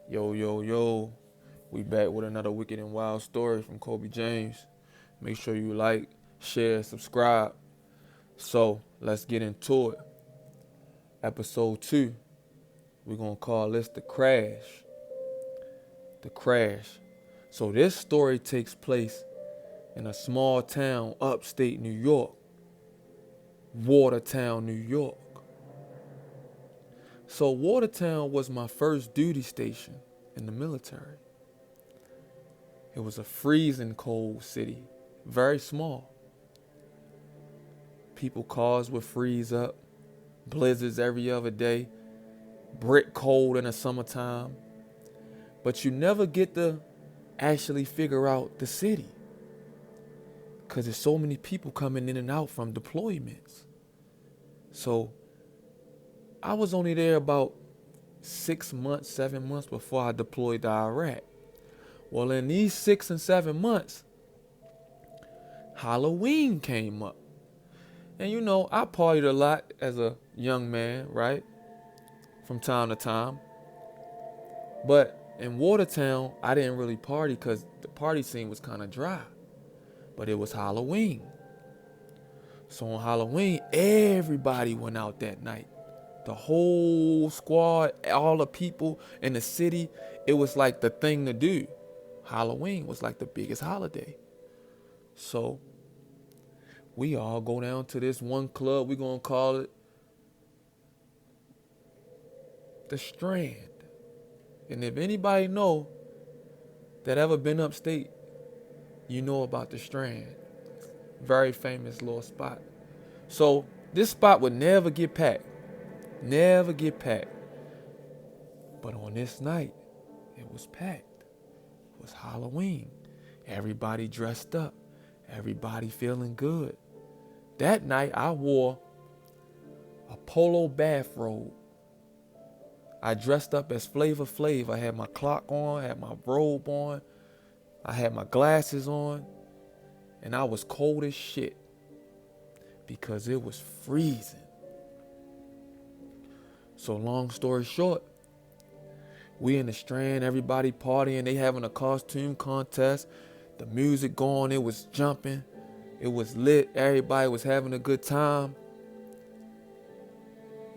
Yo, yo, yo. We back with another wicked and wild story from Kobe James. Make sure you like, share, subscribe. So let's get into it. Episode 2. We're gonna call this The Crash. The Crash. So this story takes place in a small town upstate New York. Watertown, New York. So Watertown was my first duty station in the military. It was a freezing cold city, very small. People cars would freeze up, blizzards every other day, brick cold in the summertime. But you never get to actually figure out the city because there's so many people coming in and out from deployments. So I was only there about 6 months, 7 months before I deployed to Iraq. Well, in these 6 and 7 months, Halloween came up. And you know, I partied a lot as a young man, right? From time to time. But in Watertown, I didn't really party because the party scene was kind of dry. But it was Halloween. So on Halloween, everybody went out that night. The whole squad, all the people in the city, it was like the thing to do. Halloween was like the biggest holiday. So we all go down to this one club. We're going to call it the Strand. And if anybody know that ever been upstate, you know about the Strand. Very famous little spot. So this spot would never get packed. Never get packed. But on this night, it was packed. It was Halloween. Everybody dressed up. Everybody feeling good. That night, I wore a polo bathrobe. I dressed up as Flavor Flav. I had my clock on, I had my robe on, I had my glasses on, and I was cold as shit because it was freezing. So long story short, we in the Strand, everybody partying, they having a costume contest, the music going, it was jumping, it was lit, everybody was having a good time.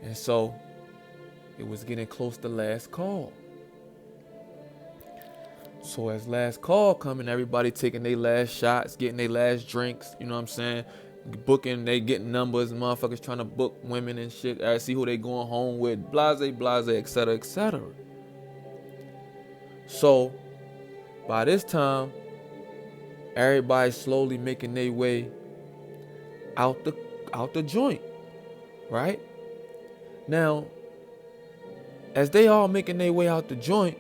And so it was getting close to last call. So as last call coming, everybody taking their last shots, getting their last drinks, you know what I'm saying? Booking, they getting numbers, motherfuckers trying to book women and shit. I see who they going home with, blase, blase, etc., etc. So by this time, everybody slowly making their way out the joint, right? Now, as they all making their way out the joint,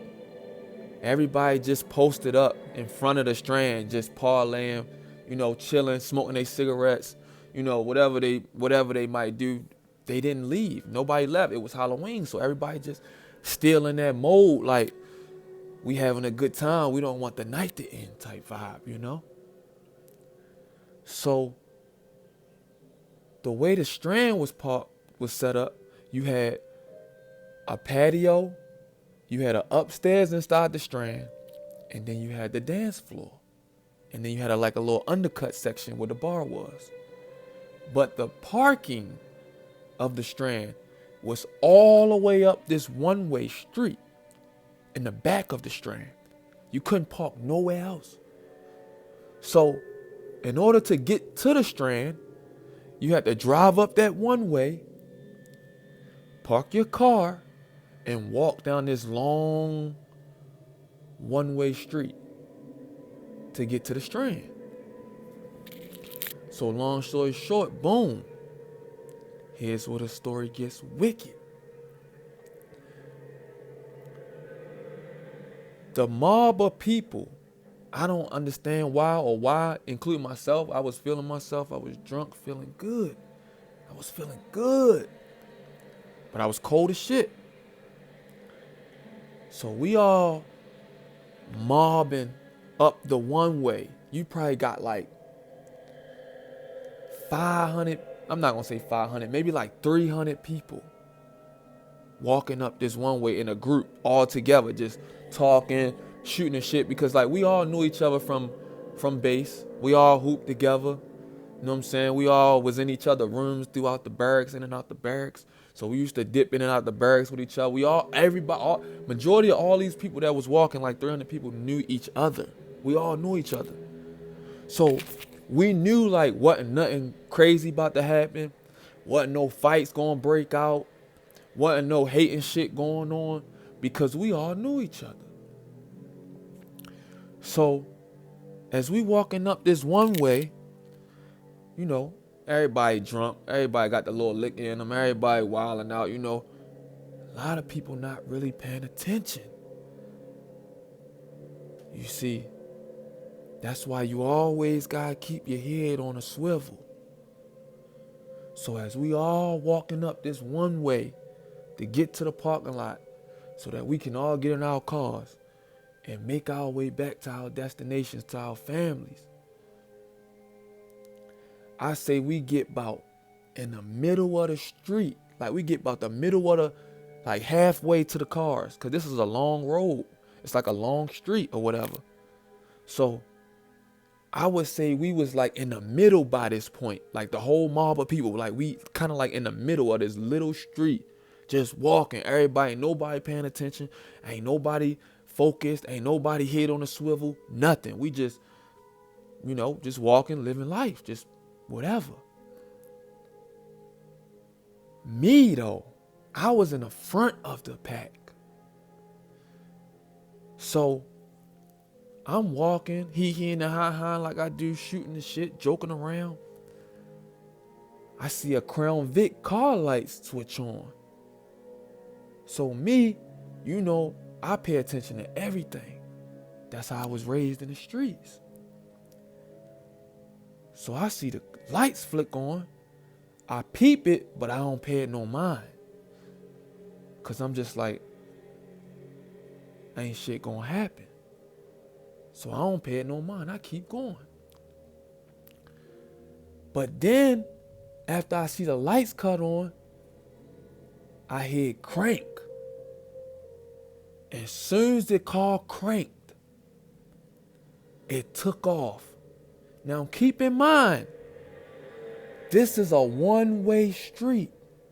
everybody just posted up in front of the Strand, just parlaying, you know, chilling, smoking their cigarettes, you know, whatever they might do. They didn't leave. Nobody left. It was Halloween, so everybody just still in that mode, like we having a good time. We don't want the night to end type vibe, you know? So the way the Strand was set up, you had a patio, you had an upstairs inside the Strand, and then you had the dance floor. And then you had a little undercut section where the bar was. But the parking of the Strand was all the way up this one-way street in the back of the Strand. You couldn't park nowhere else. So in order to get to the Strand, you had to drive up that one way, park your car, and walk down this long one-way street to get to the Strand. So long story short, boom. Here's where the story gets wicked. The mob of people, I don't understand why, including myself, I was feeling myself. I was drunk, feeling good. I was feeling good. But I was cold as shit. So we all mobbing up the one way. You probably got like 500, I'm not gonna say 500, maybe like 300 people walking up this one way in a group all together, just talking, shooting and shit, because like we all knew each other from base. We all hooped together. You know what I'm saying? We all was in each other's rooms throughout the barracks, in and out the barracks. So we used to dip in and out the barracks with each other. We all, everybody, majority of all these people that was walking, like 300 people, knew each other. We all knew each other. So we knew like wasn't nothing crazy about to happen. Wasn't no fights gonna break out. Wasn't no hating shit going on, because we all knew each other. So as we walking up this one way, you know, everybody drunk, everybody got the little liquor in them, everybody wilding out, you know. A lot of people not really paying attention. You see, that's why you always gotta keep your head on a swivel. So as we all walking up this one way to get to the parking lot so that we can all get in our cars and make our way back to our destinations, to our families, I say we get about in the middle of the street. Like we get about the middle of the, like halfway to the cars. Cause this is a long road. It's like a long street or whatever. So I would say we was like in the middle by this point. Like the whole mob of people. Like we kind of like in the middle of this little street. Just walking. Everybody, nobody paying attention. Ain't nobody focused. Ain't nobody head on a swivel. Nothing. We just, you know, just walking, living life. Just whatever. Me though, I was in the front of the pack. So I'm walking, he in the high like I do, shooting the shit, joking around. I see a Crown Vic car lights switch on. So me, you know, I pay attention to everything. That's how I was raised in the streets. So I see the lights flick on. I peep it, but I don't pay it no mind. Cause I'm just like, ain't shit gonna happen. So I don't pay it no mind. I keep going. But then, after I see the lights cut on, I hear crank. As soon as the car cranked, it took off. Now keep in mind, this is a one-way street.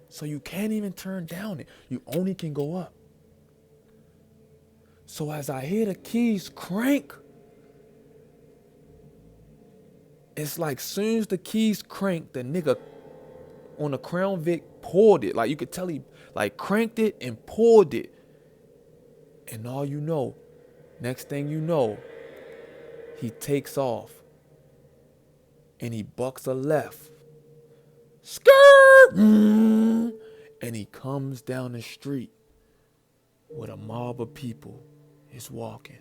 So you can't even turn down it. You only can go up. So as I hear the keys crank, it's like soon as the keys cranked, the nigga on the Crown Vic pulled it. Like you could tell he like cranked it and pulled it. And all you know, next thing you know, he takes off. And he bucks a left. Skirt! And he comes down the street with a mob of people is walking.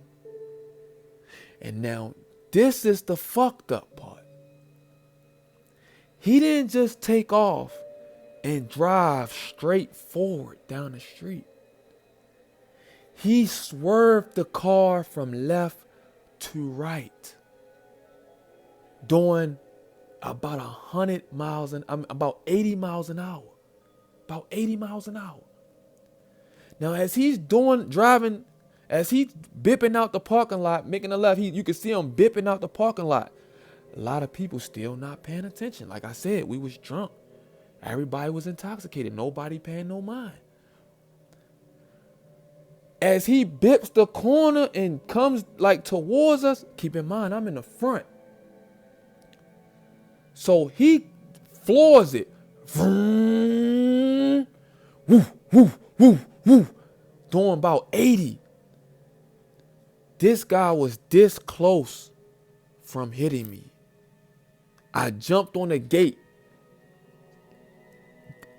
And now this is the fucked up part. He didn't just take off and drive straight forward down the street. He swerved the car from left to right, doing about 100 miles about 80 miles an hour. About 80 miles an hour. Now, as he's driving, as he's bipping out the parking lot, making a left, you can see him bipping out the parking lot. A lot of people still not paying attention. Like I said, we was drunk. Everybody was intoxicated. Nobody paying no mind. As he bips the corner and comes like towards us, keep in mind, I'm in the front. So he floors it. Vroom, woo, woo, woo, woo, doing about 80. This guy was this close from hitting me. I jumped on the gate.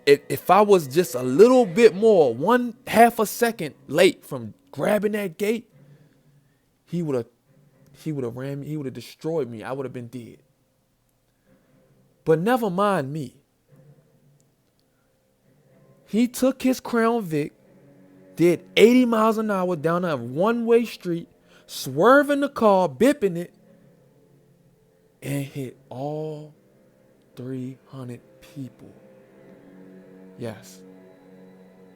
If I was just a little bit more, 1/2 a second late from grabbing that gate, he would have ran me, he would have destroyed me. I would have been dead. But never mind me. He took his Crown Vic, did 80 miles an hour down a one-way street, swerving the car, bipping it, and hit all 300 people. Yes.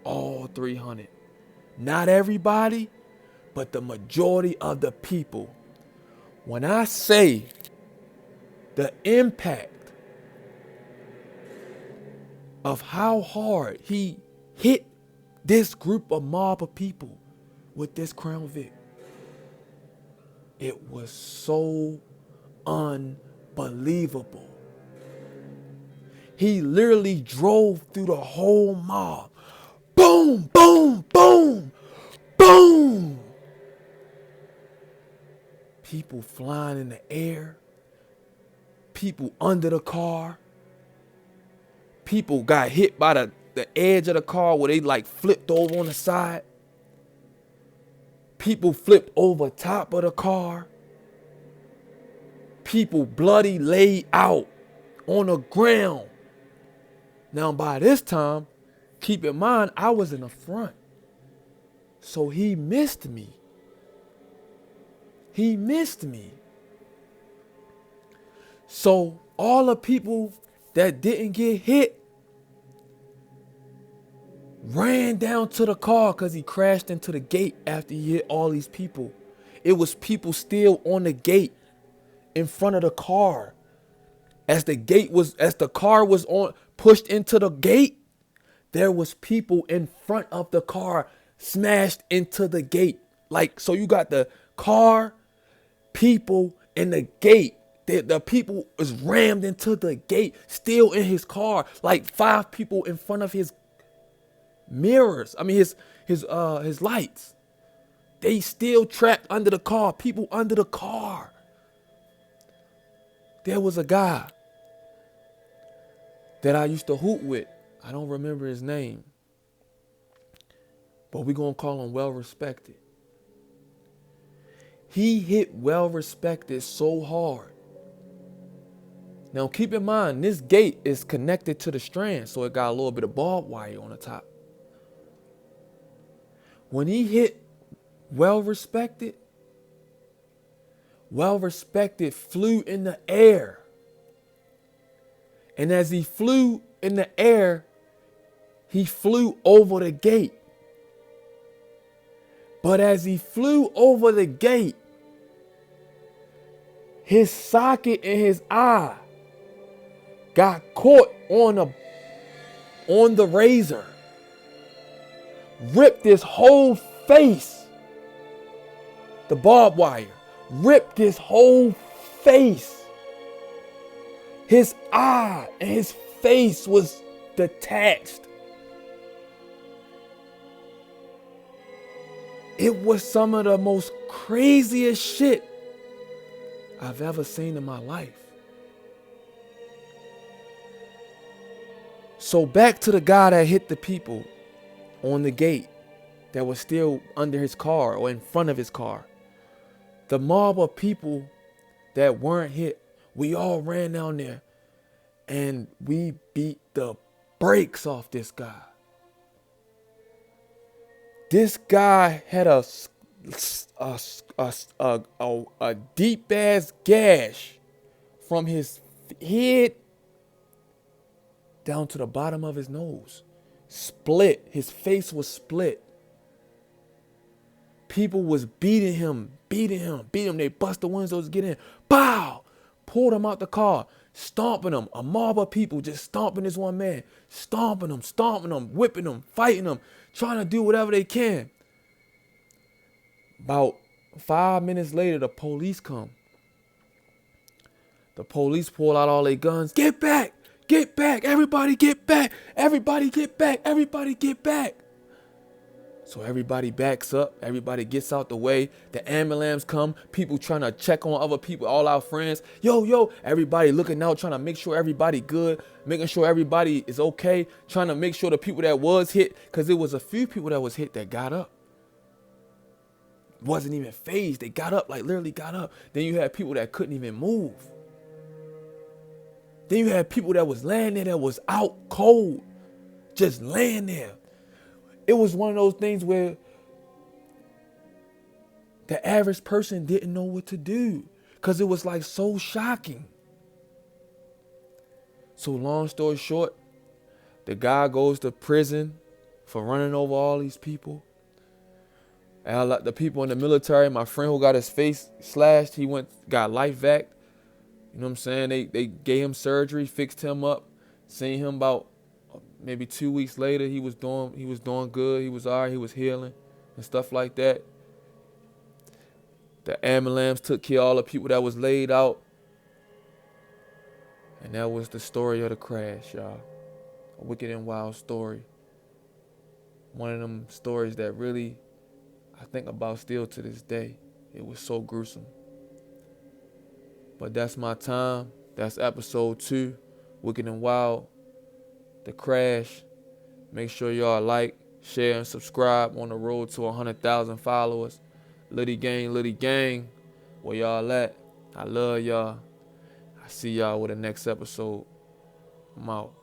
All 300. Not everybody, but the majority of the people. When I say the impact of how hard he hit this group of mob of people with this Crown Vic, it was so unbelievable. He literally drove through the whole mob. Boom, boom, boom, boom. People flying in the air. People under the car. People got hit by the edge of the car where they like flipped over on the side. People flipped over top of the car. People bloody laid out on the ground. Now by this time, keep in mind, I was in the front. So he missed me. He missed me. So all the people that didn't get hit ran down to the car because he crashed into the gate after he hit all these people. It was people still on the gate in front of the car. As the car was pushed into the gate, there was people in front of the car smashed into the gate. Like, so you got the car, people, and the gate. The people was rammed into the gate, still in his car. Like 5 people in front of his mirrors. I mean his lights. They still trapped under the car. People under the car. There was a guy that I used to hoot with. I don't remember his name, but we're going to call him Well Respected. He hit Well Respected so hard. Now keep in mind, this gate is connected to the Strand, so it got a little bit of barbed wire on the top. When he hit Well Respected flew in the air. And as he flew in the air, he flew over the gate. But as he flew over the gate, his socket in his eye got caught on the razor. Ripped his whole face. The barbed wire ripped his whole face. His eye and his face was detached. It was some of the most craziest shit I've ever seen in my life. So back to the guy that hit the people on the gate that was still under his car or in front of his car. The mob of people that weren't hit, we all ran down there and we beat the brakes off this guy. This guy had a deep ass gash from his head down to the bottom of his nose. Split. His face was split. People was beating him. They bust the windows, get in. Pow! Pulled him out the car. Stomping him. A mob of people just stomping this one man. Stomping him, whipping him, fighting him, trying to do whatever they can. About 5 minutes later, the police come. The police pull out all their guns. Get back! Get back! Everybody get back! Everybody get back! Everybody get back! So everybody backs up. Everybody gets out the way. The ambulance come. People trying to check on other people, all our friends. Yo. Everybody looking out, trying to make sure everybody good. Making sure everybody is okay. Trying to make sure the people that was hit, because there was a few people that was hit that got up. Wasn't even phased. They got up, like literally got up. Then you had people that couldn't even move. Then you had people that was laying there that was out cold. Just laying there. It was one of those things where the average person didn't know what to do because it was like so shocking. So long story short, the guy goes to prison for running over all these people. And like the people in the military, my friend who got his face slashed, got life vac. You know what I'm saying? They gave him surgery, fixed him up, seen him about maybe 2 weeks later. He was doing good. He was all right. He was healing and stuff like that. The ambulance took care of all the people that was laid out. And that was the story of the crash, y'all. A wicked and wild story. One of them stories that really I think about still to this day. It was so gruesome. But that's my time. That's episode 2, Wicked and Wild, The Crash. Make sure y'all like, share, and subscribe on the road to 100,000 followers. Liddy gang, where y'all at? I love y'all. I see y'all with the next episode. I'm out.